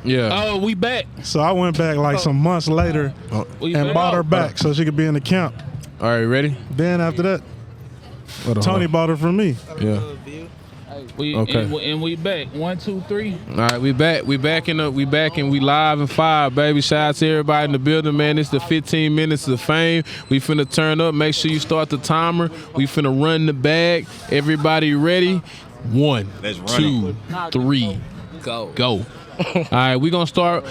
Yeah. Oh, we back. So I went back like some months later and bought her back so she could be in the camp. All right, ready? Then after that, Tony bought her from me. Yeah. And we back. 1, 2, 3. All right, we back. We back and we live and fire, baby. Shout out to everybody in the building, man. It's the 15 minutes of fame. We finna turn up. Make sure you start the timer. We finna run the bag. Everybody ready? 1, 2, 3, go. All right, we gonna start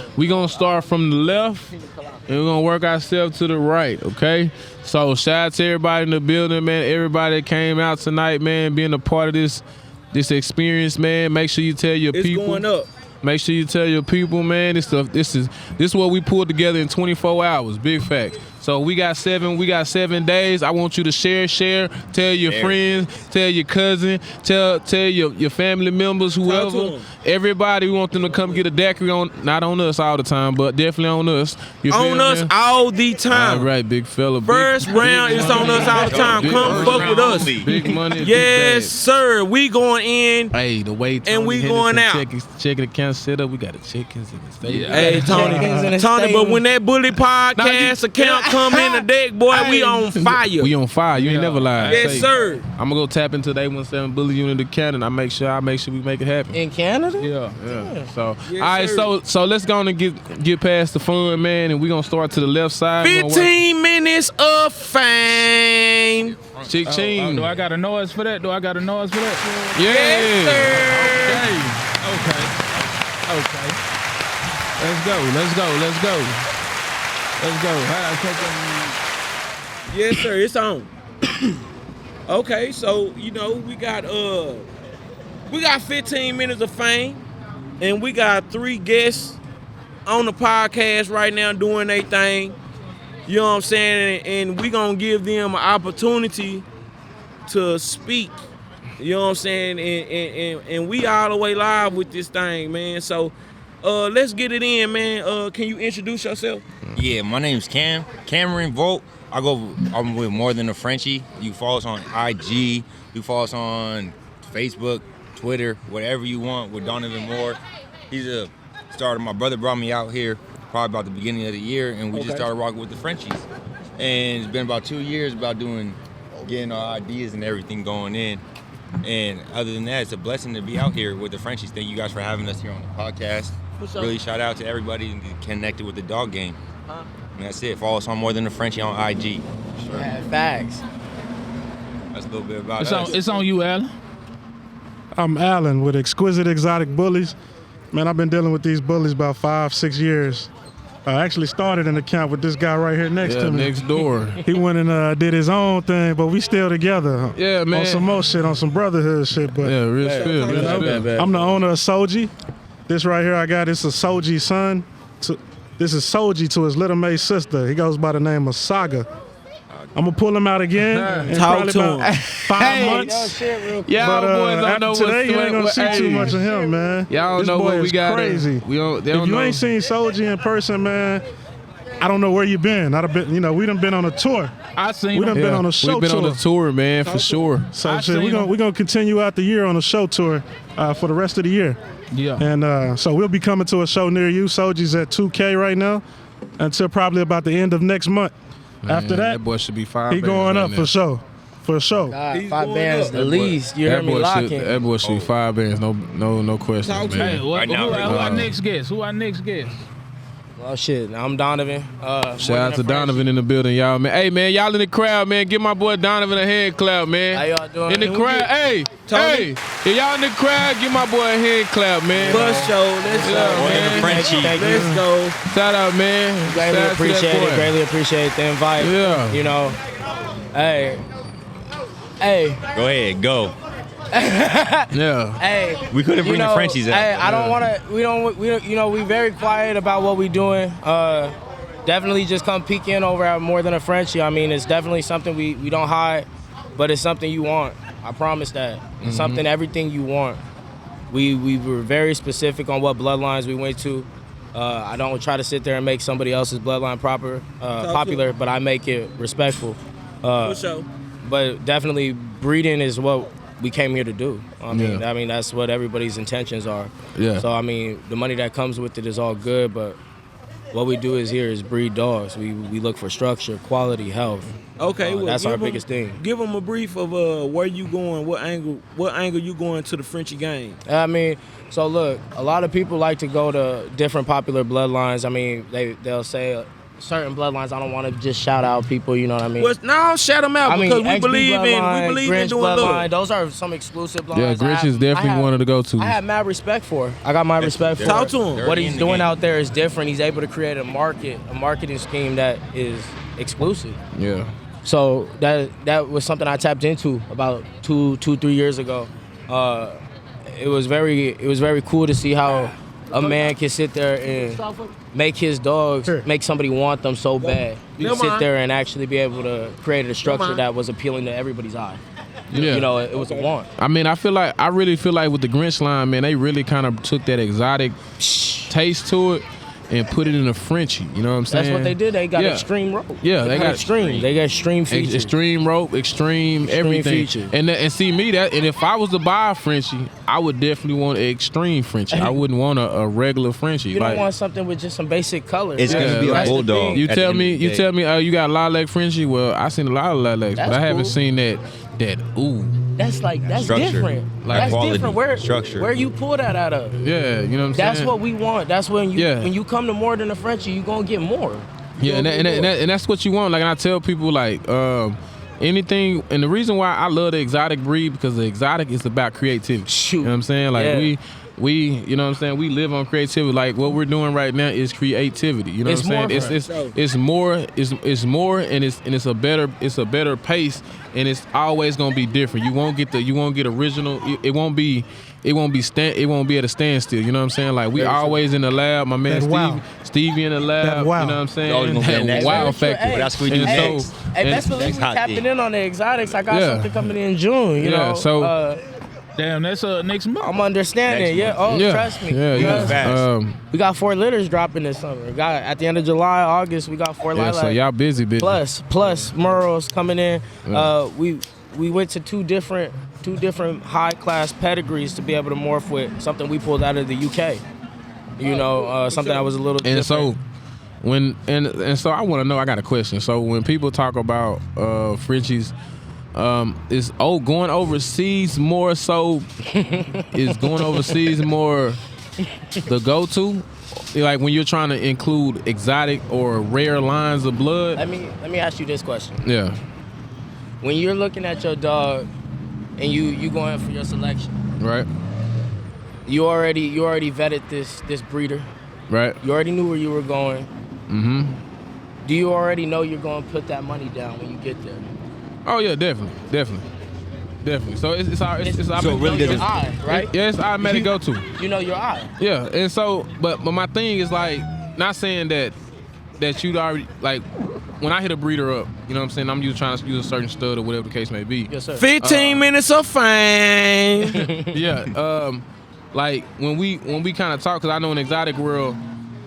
from the left, and we're gonna work ourselves to the right. Okay. So shout out to everybody in the building, man. Everybody that came out tonight, man, being a part of this experience, man. Make sure you tell your people. It's going up. Make sure you tell your people, man. This is what we pulled together in 24 hours. Big fact. So we got 7 days. I want you to share. Tell your friends, tell your cousin, tell your family members, whoever. Everybody, we want them to come get a daiquiri on, not on us all the time, but definitely on us. On us all the time. All right, big fella. First round is on us all the time. Come fuck with us. Big money. Yes, sir. We going in. Hey, the way Tony and we going out. Checking account set up. We got the chickens in the state. Hey, Tony, but when that Bully Podcast account come in the deck, boy, we on fire. We on fire. You ain't never lied. Yes, sir. I'm gonna go tap into the 817 Bully unit in Canada. I make sure we make it happen. In Canada? Yeah. So, Yes, all right. sir. So let's go on and get past the fun, man, and we gonna start to the left side. 15 minutes of fame. Chick ching. Do I got a noise for that? Yeah. Yes, sir. Okay. Let's go. Yes, sir. It's on. Okay, so we got 15 minutes of fame, and we got 3 guests on the podcast right now doing their thing. You know what I'm saying? And we gonna give them an opportunity to speak. You know what I'm saying? And we all the way live with this thing, man. So let's get it in, man. Can you introduce yourself? Yeah, my name's Cameron Volt. I'm with Moore Than A Frenchie. You follow us on IG. You follow us on Facebook, Twitter, whatever you want with Donovan Moore. He's a starter. My brother brought me out here probably about the beginning of the year, and we just started rocking with the Frenchies. And it's been about 2 years getting our ideas and everything going in. And other than that, it's a blessing to be out here with the Frenchies. Thank you guys for having us here on the podcast. Really shout out to everybody connected with the dog game. And that's it. Follow us on Moore Than A Frenchie on IG. Sure. Yeah, facts. That's a little bit about us. It's on you, Alan. I'm Alan with Exquisite Exotic Bullies. Man, I've been dealing with these bullies about 5-6 years. I actually started in the camp with this guy right here next to me. Next door. He went and did his own thing, but we still together. Yeah, man. On some more shit, on some brotherhood shit. But Yeah, real spill. I'm the owner of Soji. This right here I got, it's a Soji son. This is Soji to his little May sister. He goes by the name of Saga. I'm gonna pull him out again. In Talk probably to about him. 5 months. Y'all boys don't know today what's you ain't gonna see too much of him, man. Y'all this know boy what we is got. Crazy. They don't If you know. ain't seen Soji in person, man, I don't know where you been. I'd have been, we done been on a tour. I seen We done him. been on a show We've been tour. on the tour, man, for sure. So I shit, seen him. we're gonna continue out the year on a show tour for the rest of the year. Yeah. And so we'll be coming to a show near you. Soji's at 2K right now until probably about the end of next month. After that boy should be 5 he bands going right up now. for sure. For sure. God, He's 5 going bands up. the least. You hear me locking. That boy should be 5 bands. No questions, Talk to man. Hey, Right now, who our next guest? Oh shit, I'm Donovan. Shout out to Donovan in the building, y'all, man. Hey, man, y'all in the crowd, man. Give my boy Donovan a hand clap, man. How y'all doing? In the crowd, hey, if y'all in the crowd, give my boy a hand clap, man. Bus show. Let's go. Moore Than A Frenchie. Let's go. Shout out, man. Greatly Shout out to that appreciate boy. it. Greatly appreciate the invite. Yeah. You know, hey. Go ahead, go. Yeah. Hey, We couldn't bring the Frenchies out. Hey, I don't want to. We don't. We very quiet about what we doing. Definitely just come peek in over at Moore Than A Frenchie. I mean, it's definitely something we don't hide, but it's something you want. I promise that. It's something, everything you want. We were very specific on what bloodlines we went to. I don't try to sit there and make somebody else's bloodline popular, but I make it respectful. For sure. But definitely breeding is what we came here to do. I mean that's what everybody's intentions are. Yeah. So I mean, the money that comes with it is all good, but what we do is breed dogs. We look for structure, quality, health. Okay, well, that's our biggest thing. Give them a brief of where you going, what angle you going to the Frenchie game. I mean, so look, a lot of people like to go to different popular bloodlines. I mean, they'll say certain bloodlines. I don't want to just shout out people, you know what I mean? Well, no, shout them out because we XB believe in Grinch doing bloodline. love. Those are some exclusive lines. Yeah, Grinch is definitely one of the go-tos. I have mad respect for. I got my respect for. Talk to him. What he's doing out there is different. He's able to create a marketing scheme that is exclusive. Yeah. So that was something I tapped into about 3 years ago. It was very cool to see how a man can sit there and make his dogs make somebody want them so bad. You can sit there and actually be able to create a structure that was appealing to everybody's eye. Yeah. You know, it was a want. I mean, I really feel like with the Grinch line, man, they really kind of took that exotic taste to it and put it in a Frenchie. You know what I'm saying? That's what they did. They got extreme rope. Yeah, they got extreme. They got extreme features. Extreme rope, extreme everything. Features. And see me and if I was to buy a Frenchie, I would definitely want an extreme Frenchie. I wouldn't want a regular Frenchie. You don't want something with just some basic colors. It's gonna be a bulldog. You tell me, you got a lilac Frenchie. Well, I seen a lot of lilacs, but I haven't seen that. That's structure. Different. Like that's quality, different. structure. Where you pull that out of? Yeah, you know what I'm saying? That's what we want. That's when you come to More Than A Frenchie, you gonna get more. Yeah, and that's what you want. Like, and I tell people, like, anything, and the reason why I love the exotic breed, because the exotic is about creativity. Shoot. You know what I'm saying? Like, we, you know what I'm saying? We live on creativity. Like, what we're doing right now is creativity. You know what I'm saying? It's more, and it's a better pace, and it's always gonna be different. You won't get original. It won't be at a standstill. You know what I'm saying? Like, we always in the lab. My man Stevie in the lab. You know what I'm saying? That wow factor. Hey, that's what we do next. Hey, best believe we tapping in on the exotics. I got something coming in June. You know. So. Damn, that's next month. I'm understanding. Trust me. We got 4 litters dropping this summer. At the end of July, August, we got 4 lilacs. So y'all busy. Plus Merles coming in. We went to two different high class pedigrees to be able to morph with something we pulled out of the UK. You know, something that was a little different. So I want to know. I got a question. So when people talk about Frenchies. Is going overseas more so? Is going overseas more the go-to? Like when you're trying to include exotic or rare lines of blood? Let me ask you this question. Yeah. When you're looking at your dog and you going for your selection, right? You already vetted this breeder, right? You already knew where you were going. Mm-hmm. Do you already know you're going to put that money down when you get there? Oh yeah, definitely. So it's our so really your eye, right? It's automatic go to. You know your eye. Yeah, and so but my thing is like not saying that you'd already like when I hit a breeder up, you know what I'm saying? I'm usually trying to use a certain stud or whatever the case may be. Yes, sir. 15 minutes of fame. Yeah, like when we kind of talk, because I know in the exotic world.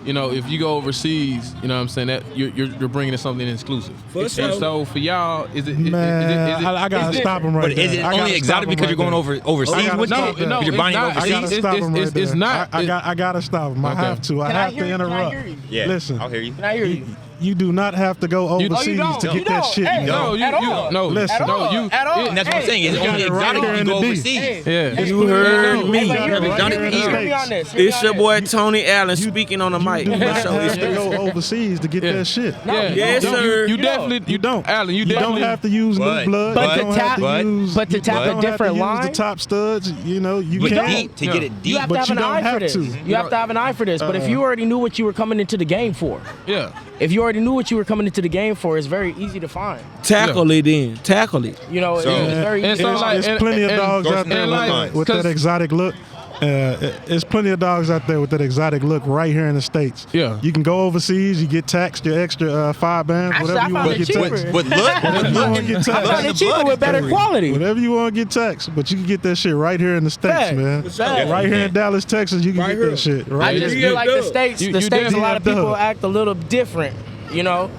You know, if you go overseas, you know what I'm saying, that you're bringing in something exclusive. And so for y'all, is it? I gotta stop him right there. But is it only exotic because you're going overseas with it? No, you're buying I gotta overseas. stop him right there. It's not. I gotta stop him. I have to. I have to interrupt. Yeah, listen. I'll hear you. Can I hear you? You do not have to go overseas to get that shit. Hey, No, listen. At all. And that's what I'm saying. It's only exotic if you go overseas. Yeah. You heard me. It's your boy Tony Allen speaking on the mic. You do not have to go overseas to get that shit. Yes, sir. You definitely. You don't. Alan, you don't have to use new blood. But to tap a different line. The top studs, you know, you But can. deep, to get it deep. You have to have an eye for this. You have to have an eye for this. But if you already knew what you were coming into the game for, if you already knew what you were coming into the game for, it's very easy to find. Tackle it in. Tackle it. You know, it's very easy. There's plenty of dogs out there with that exotic look. There's plenty of dogs out there with that exotic look right here in the States. Yeah. You can go overseas, you get taxed your extra 5 bands, whatever you want to get taxed. But look, I found it cheaper with better quality. Whatever you want to get taxed, but you can get that shit right here in the States, man. Right here in Dallas, Texas, you can get that shit. Right I just feel like the States, a lot of people act a little different, you know?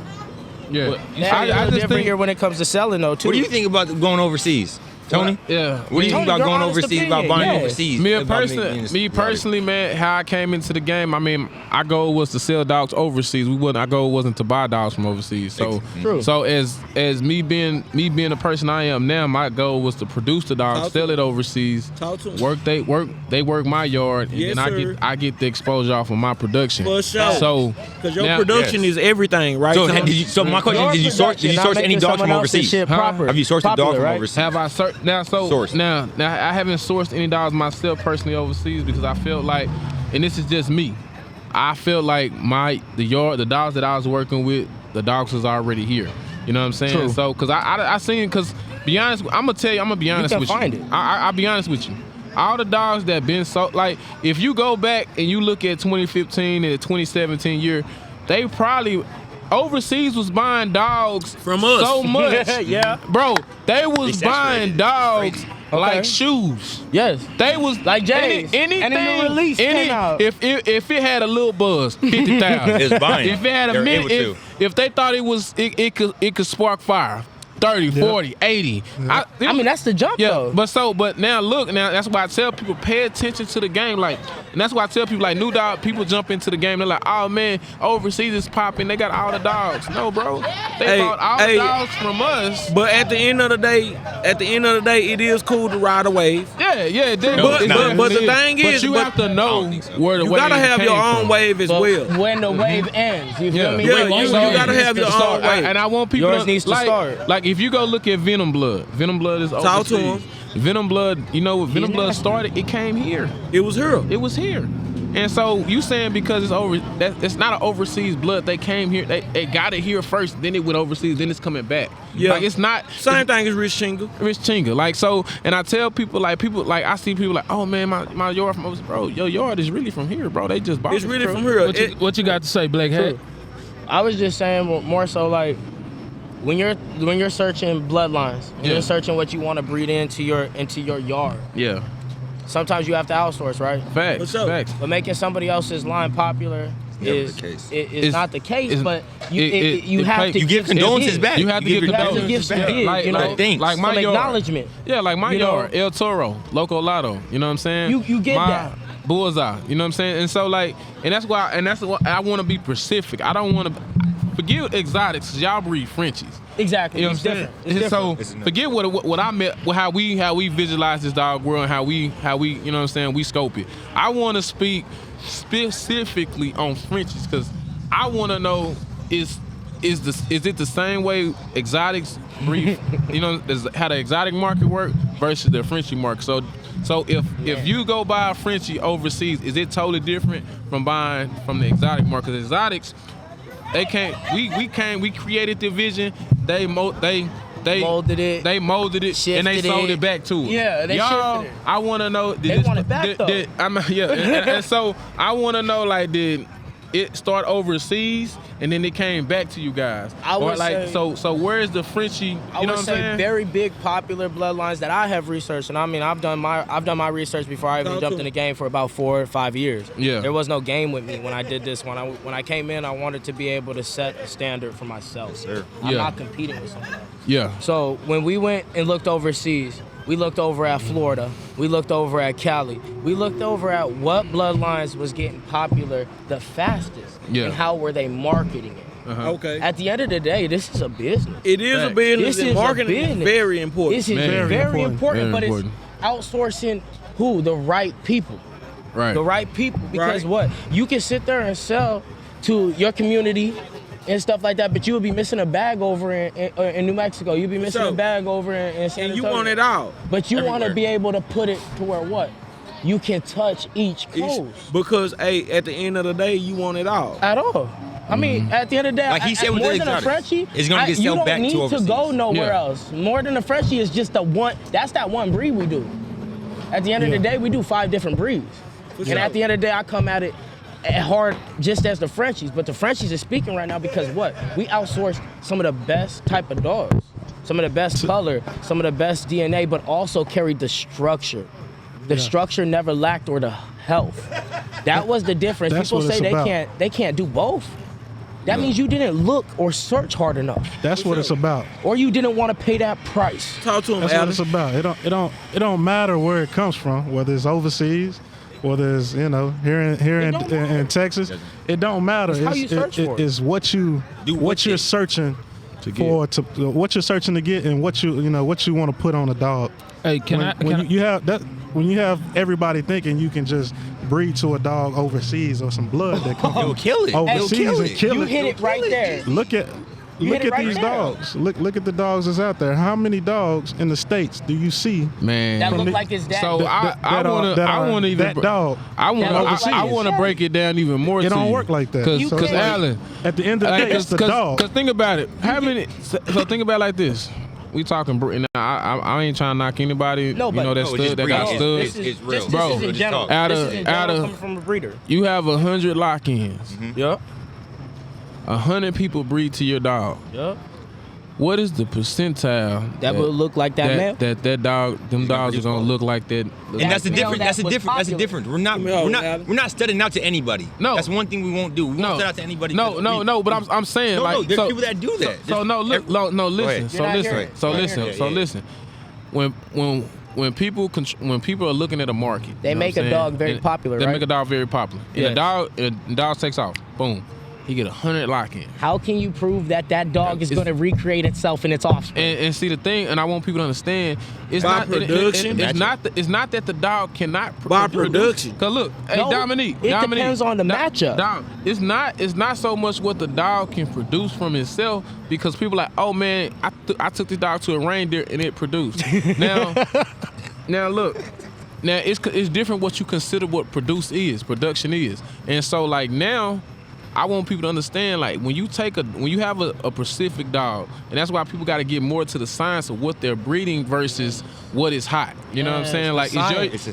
Yeah. I just different here when it comes to selling, though, too. What do you think about going overseas? Tony? Yeah. What do you think about your going honest overseas, about opinion, buying yes. overseas? Me About personally, man, how I came into the game, I mean, our goal was to sell dogs overseas. Our goal wasn't to buy dogs from overseas. So, True. so as me being the person I am now, my goal was to produce the dogs, sell it overseas, Talk to 'em. they work my yard, and Yes, then sir. I get the exposure off of my production. For sure. So, Because your now- production is everything, right? So, Tony? my question is, did you source any dogs from overseas? Have Have you sourced a dog from right? overseas? Have I Sourced. now I haven't sourced any dogs myself personally overseas because I felt like, and this is just me, I felt like the dogs that I was working with, the dogs was already here. You know what I'm saying? True. So because I seen, because be honest, I'm gonna be honest can with find you. it. I'll be honest with you. All the dogs that been like, if you go back and you look at 2015 and the 2017 year, they probably overseas was buying dogs From us. so much. Yeah. Bro, they was They buying saturated. dogs like Okay. shoes. Yes. They was Like Jay's. anything. And the new release came out. If it had a little buzz, 50,000. It's buying. If it had a They're minute, able if they thought it could spark fire, 30, 40, 80. I mean, that's the jump, Yeah, though. but now that's why I tell people, pay attention to the game, like, and that's why I tell people, like, new dog people jump into the game, they're like, oh man, overseas is popping, they got all the dogs. No, bro, they bought all the dogs from us. But at the end of the day, it is cool to ride a wave. Yeah, it No, definitely- it's not. it But the definitely thing is. is, But you but- have to know where the You wave gotta have came your own from. wave as But well. when the wave ends, you feel Yeah. me? Yeah, When you wave gotta ends, have your it's own start. way. And I want people Yours to, needs to like, start. Like if you go look at Venom Blood is overseas. Talk to him. Venom Blood, you know, when Venom Blood nasty. started, it came here. It was her. It was here. And so you saying because it's not an overseas blood, they came here, they got it here first, then it went overseas, then it's coming back. Yeah. Like it's not Same thing as Rich Chinga. Rich Chinga. Like so, and I tell people like I see people like, oh man, my yard from overseas, bro. Your yard is really from here, bro. They just bought It's it, really bro. from here. What you got to say, Black Hat? I was just saying more so like when you're searching bloodlines, when Yeah. you're searching what you want to breed into your yard. Yeah. Sometimes you have to outsource, right? Facts. For sure. Facts. But making somebody else's line popular never is the case. is not the case. it's- But you it have play- to You give condolences back. You have to give You have to condolences give some back. give, Like- you know, like- thanks. like my some yard. acknowledgement. Yeah, like my You know? yard, El Toro, Loco Lotto. You know what I'm saying? You get my that. Bullseye. You know what I'm saying? And so like, and that's why I want to be specific. I don't want to forget exotics. 'Cause y'all breed Frenchies. Exactly. You know It's what I'm saying? different. It's So different. forget what I meant, how we visualize this dog world, and how we you know what I'm saying, we scope it. I want to speak specifically on Frenchies because I want to know is it the same way exotics breed? You know, how the exotic market work versus the Frenchie market. So if you go buy a Frenchie overseas, is it totally different from buying from the exotic market? 'Cause exotics, they can't. We created the vision. They molded it. They molded it, and they shifted sold it. it back to us. Yeah, they y'all. shifted it. I want to know. They want it back, though. And so I want to know, like, did it start overseas and then it came back to you guys? I would say- so where is the Frenchie? I You know would what say I'm saying? very big popular bloodlines that I have researched, and I mean I've done my research before I even Talk jumped to in the game for about 4 or 5 years. Yeah. There was no game with me when I did this. When I came in, I wanted to be able to set a standard for myself. sir. I'm Yeah. not competing with someone else. Yeah. So when we went and looked overseas, we looked over at Florida, we looked over at Cali, we looked over at what bloodlines was getting popular the fastest, Yeah. and how were they marketing it. Okay. At the end of the day, this is a business. It is a Facts. business, This and is a marketing is business. very important. This is Man. very important, Very but important. it's outsourcing who? The right people. Right. The right people. Because Right. what? You can sit there and sell to your community and stuff like that, but you would be missing a bag over in New Mexico. You'd be missing sure. a bag over in San And you Antonio. want it all. But you want to Everywhere. be able to put it to where what? You can touch each coast. Because, hey, at the end of the day, you want it all. At all. I mean, at the end of the day, Like he said with more the than a exotics, Frenchie, it's gonna get you sold don't back to need to overseas. go nowhere Yeah. else. More than a Frenchie is just the one. That's that one breed we do. At the end of the day, we do 5 different breeds. And sure. at the end of the day, I come at it hard just as the Frenchies. But the Frenchies is speaking right now because what? We outsourced some of the best type of dogs, some of the best color, some of the best DNA, but also carried the structure. The structure never lacked or the health. That was the difference. That's People what say it's about. they can't do both. that means you didn't look or search hard enough. That's what it's about. Or you didn't want to pay that price. Talk to him, That's what Alex. it's about. It don't matter where it comes from, whether it's overseas, whether it's here in Texas. It don't matter. It's how you search for it. It's what you're searching for, what you're searching to get, and what you want to put on a dog. Hey, When you have everybody thinking you can just breed to a dog overseas or some blood that comes It'll kill it. overseas and kill You it. hit it right there. Look at hit it right these there. dogs. Look at the dogs that's out there. How many dogs in the States do you see? Man. That look the- like his dad. So I want to break it down even more. It to don't you. work like that. Cause So it's like, Alan, at the end of the day, it's the dog. Cause think about it. How many? So think about it like this. We talking. Now, I ain't trying to knock anybody. No, but- that No, stud that got it's- stud. it's real. Bro, This is in general. out This of- is in out general of- coming from a breeder. You have 100 lock-ins. Yup. 100 people breed to your dog. Yup. What is the percentile That would look like that male. that dog? Them dogs are gonna look like that. And that's the male difference. that That's the was difference. That's the popular. difference. We're not studying out to anybody. No. That's one thing we won't do. We won't stud out to anybody. No. But I'm saying No, like no, there's so, people that do that. So no, look, no, listen. ahead. So You're not listen. hearing it. So You're not listen. hearing it. So listen. When people are looking at a market, They you know make what I'm a saying? dog very And popular, They right? make a dog very popular. And Yes. the dog takes off. Boom. He get 100 lock-ins. How can you prove that dog is It's- going to recreate itself in its offspring? And see the thing, and I want people to understand, it's By not production. it's not that the dog cannot By produce. production. Cause look, hey No, Dominique, it Dominique, depends on the matchup. It's not so much what the dog can produce from itself, because people are like, oh man, I took this dog to a reindeer and it produced. Now look. Now it's different what you consider what production is, and so like now, I want people to understand like when you have a Pacific dog, and that's why people got to get more to the science of what they're breeding versus what is hot. You know what I'm Yeah, saying? Like science.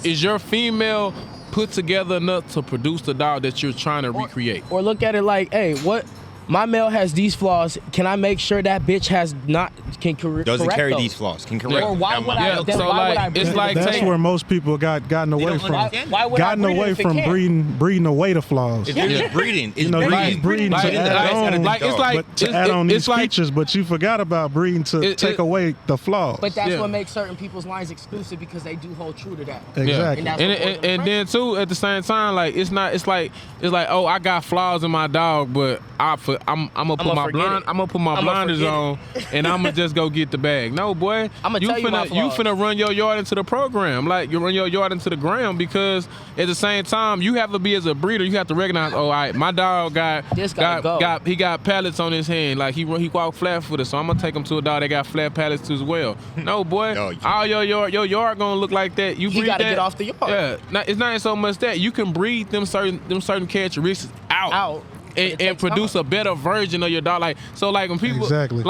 is your female put together enough to produce the dog that you're trying to recreate? Or look at it like, hey, what? My male has these flaws. Can I make sure that bitch can correct Doesn't carry those? these flaws. Can correct. Or why them. would I? Yeah, Then so why would like, I breed it's it? like That's take- where most people gotten away don't from. understand. Why would I Gotten breed it away if it from can't? breeding away the flaws. It's just breeding. It's You know, breeding. you breeding to add on, like it's like but to add on these features, but you forgot about breeding to take away the flaws. But that's Yeah. what makes certain people's lines exclusive, because they do hold true to that. Exactly. And that's And, what and, Moore Than A and then too, at the same time, like it's like oh, I got flaws in my dog, but I'm gonna put my forget it. I'm gonna put my I'ma blinders forget it. on, and I'm gonna just go get the bag. No, boy, I'ma tell you my flaws. finna run your yard into the program, like you run your yard into the ground, because at the same time, you have to be, as a breeder, you have to recognize, oh, all right, my dog This gotta go. got pallets on his hand, like he walk flat footed, so I'm gonna take him to a dog that got flat pallets too as well. No, boy, No, all your yard gonna look like that. You He breed gotta that, get off the yard. Yeah, it's not so much that you can breed them certain characteristics out. But it And takes produce time. a better version of your dog. Like so, like when people Exactly.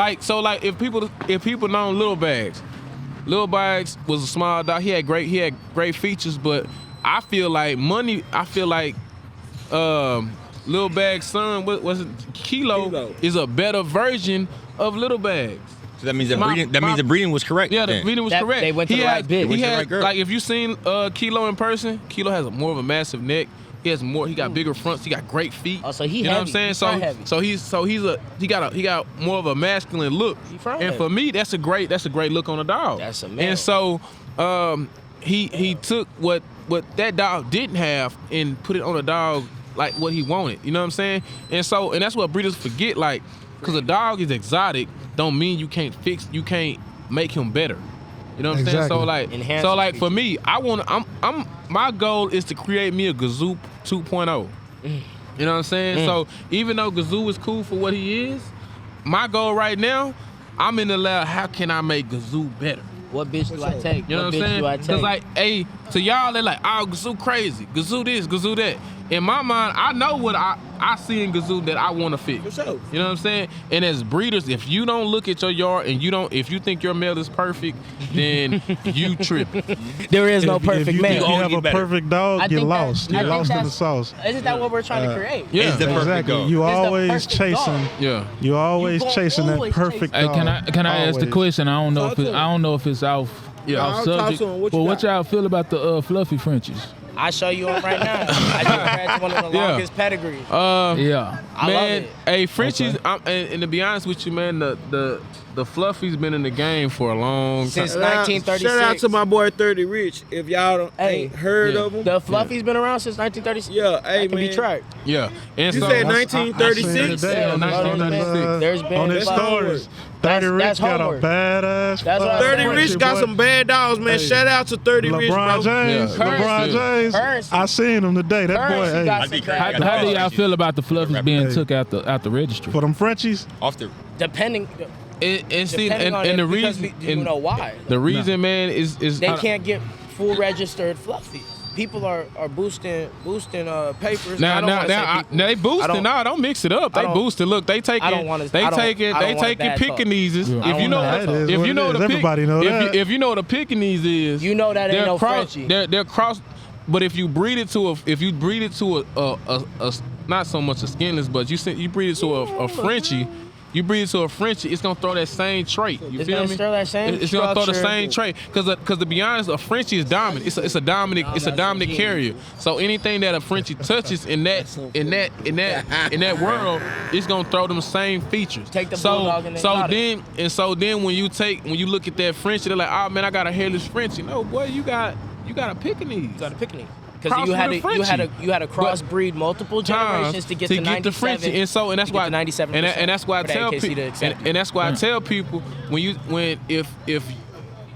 if people know Little Bags was a small dog. He had great features, but I feel like Little Bag's son, what was it, Kilo, is a better version of Little Bags. So that means the breeding was correct. Yeah, the then. breeding was That- correct. they went to the right bitch. He Went to the had right girl. like if you seen Kilo in person, Kilo has more of a massive neck. He has more. He got bigger fronts. He got great feet. Oh, so he you know heavy. what I'm saying? He front heavy. He got more of a masculine look. He front And heavy. for me, that's a great look on a dog. That's a male. And so he took what that dog didn't have and put it on a dog like what he wanted. You know what I'm saying? And that's what breeders forget. Like, because a dog is exotic, don't mean you can't make him better. You know what I'm saying? Exactly. So like for me, my goal is to create me a Gazoo 2.0. You know what I'm saying? So even though Gazoo is cool for what he is, my goal right now, I'm in the lab, how can I make Gazoo better? What bitch do I take? You know what I'm saying? Do I Because take? like, hey, to y'all, they're like, oh, Gazoo crazy. Gazoo this, Gazoo that. In my mind, I know what I see in Gazoo that I want to fix. For sure. You know what I'm saying? And as breeders, if you don't look at your yard and if you think your male is perfect, then you tripping. There is no If perfect you man. think you always have get a better. perfect dog, I get think lost. I Get think lost in the that's- sauce. Isn't that what we're trying to create? Yeah. It's the perfect Exactly. dog. You It's the always perfect chasing. dog. Yeah. You always gon' chasing that always perfect Hey, dog. can I ask the Always. question? I don't know Talk if to him. I don't know if it's off Yeah. off I'll talk subject. to him. What But you what got? y'all feel about the fluffy Frenchies? I show you him right now. I just had one of the longest pedigrees. Yeah. I Man, love it. hey, Frenchies, and to be honest with you, man, the Fluffy's been in the game for a long time. Since 1936. Shout out to my boy 30 Rich. If y'all ain't heard of him. The Fluffy's been around since 1936. Yeah, hey, Can man. be tracked. Yeah. And You so, said I seen 1936? the day on 1936. There's been on his stories. 30 Rich that's got a homework. badass. That's what I 30 said. Rich got some bad dogs, man. Hey. Shout out to 30 Rich, LeBron bro. James. Yeah. LeBron James. Currency. I seen him today. That boy, Currency hey, got I some think bad How do y'all dogs. feel about the Fluffies being Hey. took out the registry? for them Frenchies. Off the Depending see, on and it, the because reason, do you know why? the reason, man, is They can't get full registered Fluffies. People are boosting papers. Now, I don't wanna say people. they boosting. don't- No, don't mix it up. I They don't- boosting. Look, they taking. I don't wanna- They I don't- taking. I don't They want taking bad talk. Pekingese. Yeah. If you know, That is if what you it know is. the Everybody know that. if you know what a Pekingese is, You know that ain't they're no cross. Frenchie. They're cross. But if you breed it to a not so much a skinless, but you breed it to a Frenchie. You breed it to a Frenchie, it's gonna throw that same trait. You It's feel gonna me? throw that same It's gonna throw the structure. same trait. Cause to be honest, a Frenchie is dominant. It's a dominant carrier. So anything that a Frenchie touches in that world, it's gonna throw them same features. Take the bulldog and then got it. so then when you look at that Frenchie, they're like, oh man, I got a hairless Frenchie. No, boy, you got a Pekingese. You got a picnic. Cross Because with a you had to crossbreed multiple generations to get to 97. the Frenchie, and that's why 97%. and that's why I for the tell AKC people, to accept you. and that's why I tell people if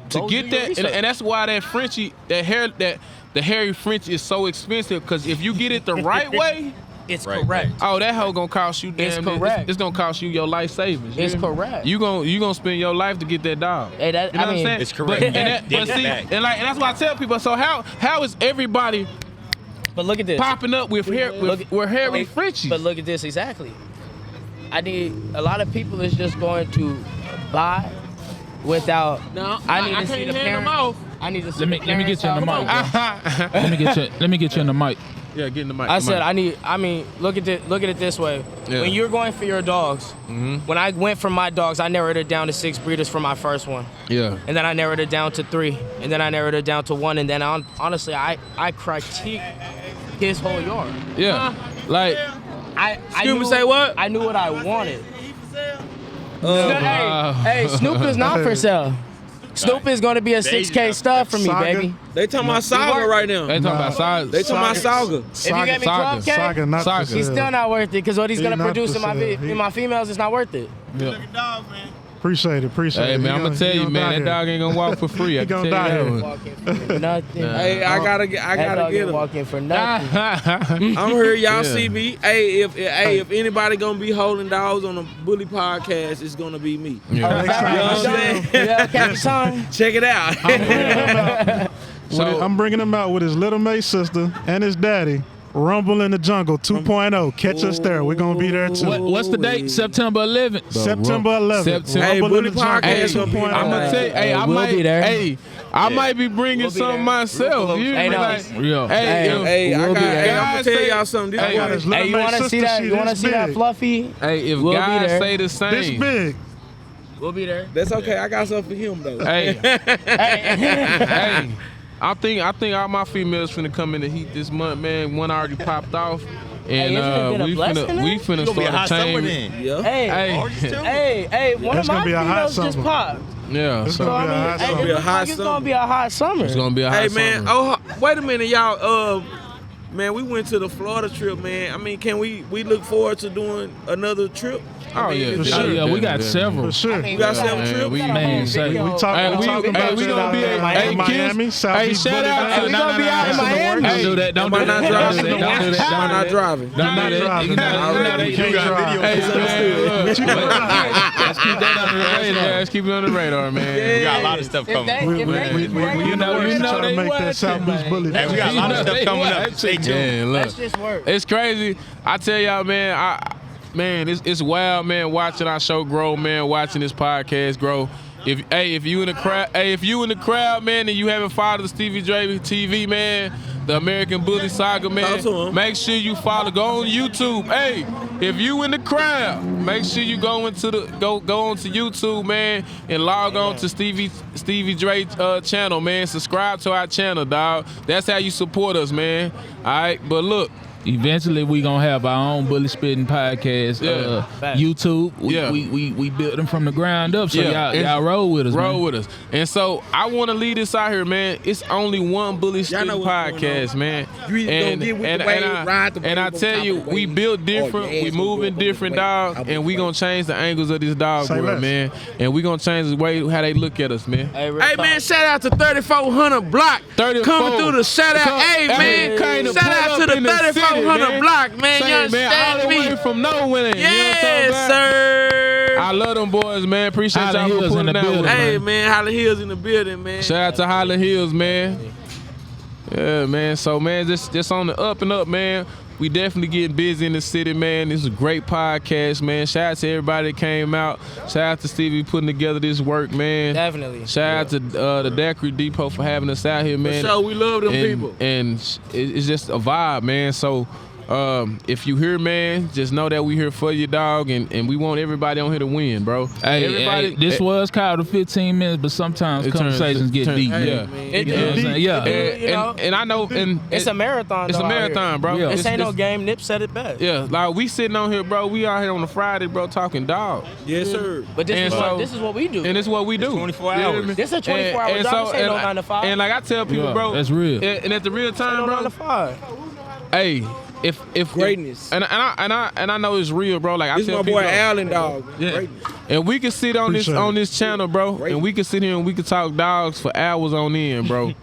to Go get do your that, and research. that's why that Frenchie, the hairy Frenchie is so expensive. Because if you get it the right way, It's Right, correct. oh, that hoe gonna cost you. It's Damn, correct. It's gonna cost you your life savings. It's you hear me? correct. You gonna spend your life to get that dog. Hey, that- you know I what mean- I'm saying? It's correct. But see, and that's why I tell people. So how is everybody But look at this. popping up with hairy Frenchies? But look at this exactly. A lot of people is just going to buy without. No, I need I to see can't the hand them parent. off. I need to see Let me the get you in the mic. parents. bro. let me get you in the mic. Yeah, get in the mic. I the said mic. look at it this way. Yeah. When you're going for your dogs, when I went for my dogs, I narrowed it down to 6 breeders for my first one. Yeah. And then I narrowed it down to 3. And then I narrowed it down to 1. And then honestly, I critiqued his whole yard. Yeah. Like, Excuse me, say what? I knew what I wanted. Wow. Hey, Snoop is not for sale. Snoop is going to be a 6K stud for me, Saga. baby. They talking about Saga right now. they talking about size. They talking about Saga. If you get me 12K, Saga not Saga. for he's sale. still not worth it because what he's He going to not produce for sale. in my females is not worth it. Yeah. Appreciate it. Hey man, I'm gonna tell you, man, that dog ain't gonna walk for free. I He can gonna tell die you here. that one. Walking for nothing. Hey, I gotta That dog get ain't him. walking for nothing. I'm here, y'all Yeah. see me. Hey, if anybody gonna be holding dogs on the Bully podcast, it's gonna be me. Yeah. Next time You know what I'm I see saying? him, Yeah, Capitan. Check it out. I'm bringing him out with his little May sister and his daddy. Rumble in the Jungle 2.0. Catch us there. We're going to be there too. What's the date? September 11th. September 11th. September- Hey, Rumble in the Bully Podcast Jungle gonna be 2.0. I'm gonna tell you, hey, I We'll might be there. Hey, I might be bringing We'll be some there. myself. You Hey, know, no. like, Yeah. hey, if- Hey, We'll be there. I'm gonna Guys tell say- y'all something. This Hey, Got boy- his little Hey, you May want to sister, see that? she You want to this see that big. fluffy? hey, if We'll be guys there. say the This same, big. We'll be there. That's okay. I got something for him though. hey, hey, I think all my females finna come in the heat this month, man. One already popped off, and Hey, isn't it been a we blessing finna then? It's gonna be a start hot a summer chain. then. Yeah. Hey, one It's of gonna my be a hot females just summer. popped. Yeah, It's so gonna be a I mean, hot hey, summer. it Be a looks hot like it's summer. gonna be a hot summer. it's gonna be a hot Hey man, summer. wait a minute, y'all. Man, we went to the Florida trip, man. I mean, can we look forward to doing another trip? Oh yeah, For Oh, sure. yeah, we got For several. sure. We got several man, trips. we- Man, say, We Hey, talking we about gonna that be out hey, in Miami, kids. South Hey, Beach shout Bully out Band. to we gonna be out in That's the Miami. work. Don't do that. Don't Am do I that. not Don't driving? do that. Don't do that. Am I not driving? Don't do that. driving. You know they You can't got drive. video. Hey, man, look, You can let's keep that under the radar. Let's keep it on the radar, man. We got a lot of stuff If coming. they, We if they, we if they you know trying to they make that watching, South Beach man. Bully. Hey, we got a lot of You know stuff they coming up. watching. Stay tuned. Yeah, look. let's just work. It's crazy. I tell y'all, man. It's wild, man. Watching our show grow, man. Watching this podcast grow. If you in the crowd, man, and you haven't followed the Stevie Dre TV, man, the American Bully Saga, man. Talk to him. Make sure you follow. Go on YouTube. Hey, if you in the crowd, make sure you go onto YouTube, man, and log on to Stevie Dre channel, man. Subscribe to our channel, dog. That's how you support us, man. All right, but look. Eventually, we gonna have our own Bully Spitting podcast. YouTube. Yeah. We built them from the ground up. So y'all roll with us. Roll with us. And so I want to lead this out here, man. It's only one Bully Spitting podcast, man. And I tell you, we built different. We moving different, dog. And we gonna change the angles of this dog, bro, man. And we gonna change the way how they look at us, man. Hey, man, shout out to 3400 Block. 34. Coming through the shout out. Hey, man, shout out to the 3400 Block, man. You All understand the me? way from nowhere. Yes, sir. I love them boys, man. Appreciate Holland y'all for Hills in putting the out with building, me. Hey, man, Holland Hills in the building, man. Shout out to Holland Hills, man. Yeah, man. So, man, just on the up and up, man. We definitely getting busy in the city, man. This is a great podcast, man. Shout out to everybody that came out. Shout out to Stevie putting together this work, man. Definitely. Shout out to the Daiquiri Depot for having us out here, man. For sure, we love them people. And it's just a vibe, man. So if you here, man, just know that we here for you, dog, and we want everybody on here to win, bro. Hey, this was called the 15 minutes, but sometimes conversations get deep. Yeah. And I know, and It's a marathon. it's a though, out here. marathon, bro. Yeah. This ain't no game. Nip said it best. Yeah, like we sitting on here, bro. We out here on a Friday, bro, talking dog. Yes, sir. But this And is so- what this is what we do. And it's what we do. 24 You know what I hours. mean? This is a 24-hour And job. so- This ain't no and 9 to 5. And like I tell people, Yeah, bro, that's real. And at the real Ain't time, no 9 bro. to 5. Hey, if Greatness. and I know it's real, bro. Like I This tell my people, boy Allen, dog. Yeah. Greatness. and we can sit on Appreciate this channel, bro, and we can sit here and we can talk dogs for hours on end, bro.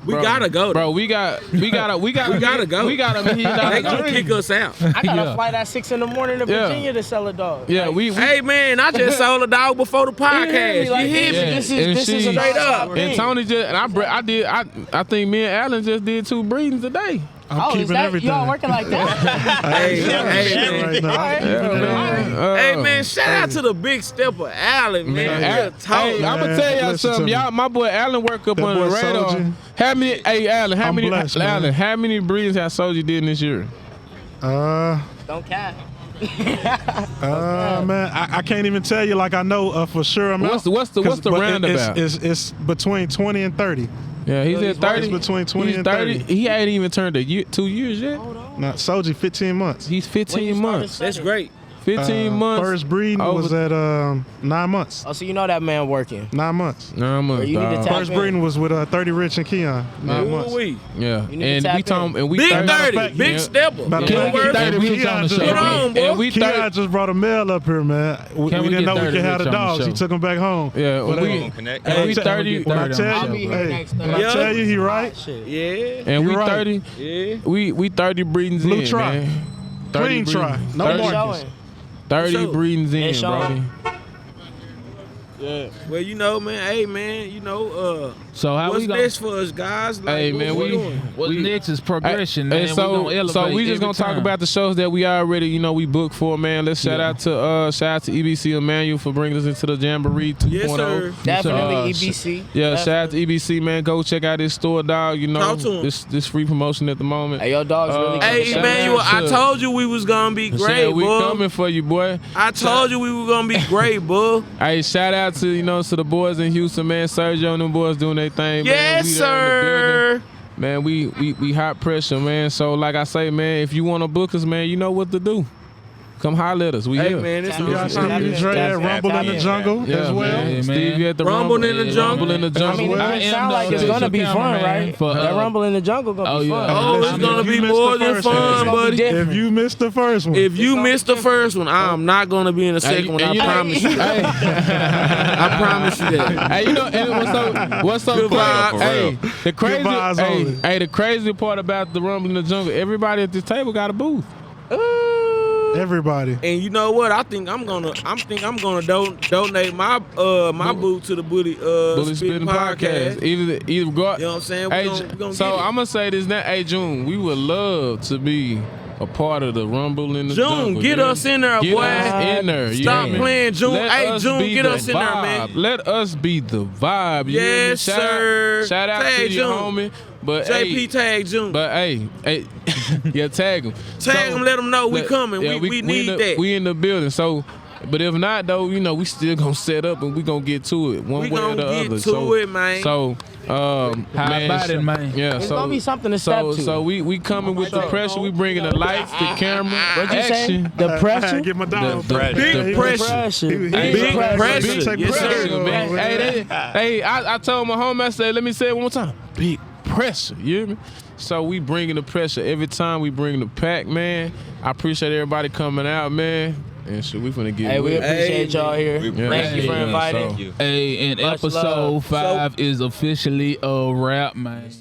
We Bro, gotta go. bro. We gotta go. We gotta meet They gonna kick us out. I got Yeah. a flight at 6 in the morning to Yeah. Virginia to sell a dog. Yeah, Like, we Hey, man, I just sold a dog before the podcast. like, You hear me? Yeah. This And is she- a Straight up. nonstop and thing. Tony just and I think me and Alan just did 2 breedings today. I'm Oh, is keeping that everything. y'all working like that? Hey, man. right now. All right. Hey, man, shout out to the big stepper, Allen, man. Hey, Real talk. I'm gonna Man, tell y'all listen to something. me. Y'all, my boy Alan work up That on the boy radar. Soldier. How many? Hey, Alan, how I'm many? blessed, man. Alan, how many breedings has Soldier did this year? Don't cap. Man, I can't even tell you like I know for sure amount. What's the 'Cause- but roundabout? It's between 20 and 30. Yeah, he's at 30. It's between 20 he's and 30. 30. He ain't even turned 2 years yet. Now, Soji, 15 months. He's 15 months. That's great. 15 months. First breeding over- was at 9 months. Oh, so you know that man working. 9 months. 9 months. You need to dog. tap First in. breeding was with 30 Rich and Keon. 9 months. Ooh-wee. Yeah, You need to and tap we in. talking and we Big 30. 30, fact, big yeah. stepper. About Good that. word. And we Keon on the just- show. Put on, boy. And we 30. Keon just brought a male up here, man. We Can we didn't get know we 30 could have the Rich on the dogs. He show? took them back home. Yeah, But, when we Gonna connect. and we Hey, 30. When I I'll tell I'll be you, here hey, next when I Thursday. tell you, he right. Shit. Yeah, And we You're right. 30. yeah. We 30 breedings Blue in, try. man. 30 Clean try. breedings. No 30 markings. Showing. 30 Show. breedings in, They show. bro. Yeah. Well, you know, man. Hey, man. You know, So how what's we gonna? next for us, guys? Like, Hey, what man, we we doing? What's next is progression, man. And We so, gonna elevate so we just every gonna talk time. about the shows that we already, we booked for, man. Let's shout out to EBC Emmanuel for bringing us into the Jamboree 2.0. Yes, sir. Definitely Uh, EBC. Yeah, Definitely. shout out to EBC, man. Go check out his store, dog. Talk to him. This free promotion at the moment. Hey, your dog's really good. Hey, Shout Emmanuel, out I to- told you we was gonna be Said great, we boy. coming for you, boy. I told you we were gonna be great, boy. Hey, shout out to to the boys in Houston, man. Sergio and them boys doing their thing, man. Yes, We there in the building. sir. Man, we hot pressure, man. So like I say, man, if you want to book us, man, you know what to do. Come holler at us. We Hey, here. man, it's Tap We got in. Stevie Dre at Rumble in the Jungle Yeah, as well. man. man. Stevie at the Rumble in the Jungle. Rumble in the I Jungle. mean, it well. doesn't sound like it's gonna be fun, right? For, That Rumble in the Jungle gonna be fun. Oh, it's Listen, gonna if you be missed more the than first one, fun, it's gonna be buddy. different. If you missed the first one, If you missed the first one, I'm not gonna be in the second one. I promise you. Hey, I promise you that. hey, and what's so Good crazy? vibes. Hey, the crazy, vibes only. hey, the crazy part about the Rumble in the Jungle, everybody at this table got a booth. everybody. And you know what? I think I'm gonna donate my my booth to the Bully Bully Spitting Spitting Podcast. Either go. You know what I'm saying? Hey, We gonna so get it. I'm gonna say this now. Hey, June, we would love to be a part of the Rumble in the June, Jungle, get man. us in there, Get boy. us in there. you Stop hear me? playing, June. Let Hey, us June, be get the us in there, man. vibe. Let us be the vibe. You hear me? Yes, sir. Shout out Tag to your June. homie. But JP hey, tag June. but hey, yeah, tag him. Tag him, let him know we coming. Yeah, we need that. We in the building. So, but if not though, we still gonna set up and we gonna get to it one We way or gonna the get other. to So, it, man. So, How about it, man? Yeah, It's so gonna be something to step to. So we coming with the pressure. We bringing the lights, the camera, What'd you say? action. The pressure? Get my dog. Big pressure. Big Big pressure. pressure. Big Yes, pressure. sir. Man, hey, I told my homie, I said, let me say it one more time. Big pressure, you hear me? So we bringing the pressure every time we bring the pack, man. I appreciate everybody coming out, man. And shit, we finna get Hey, we with it. appreciate y'all here. Yeah. Thank you for Yeah, inviting. so- Hey, and Much episode love. 5 is officially a wrap, man.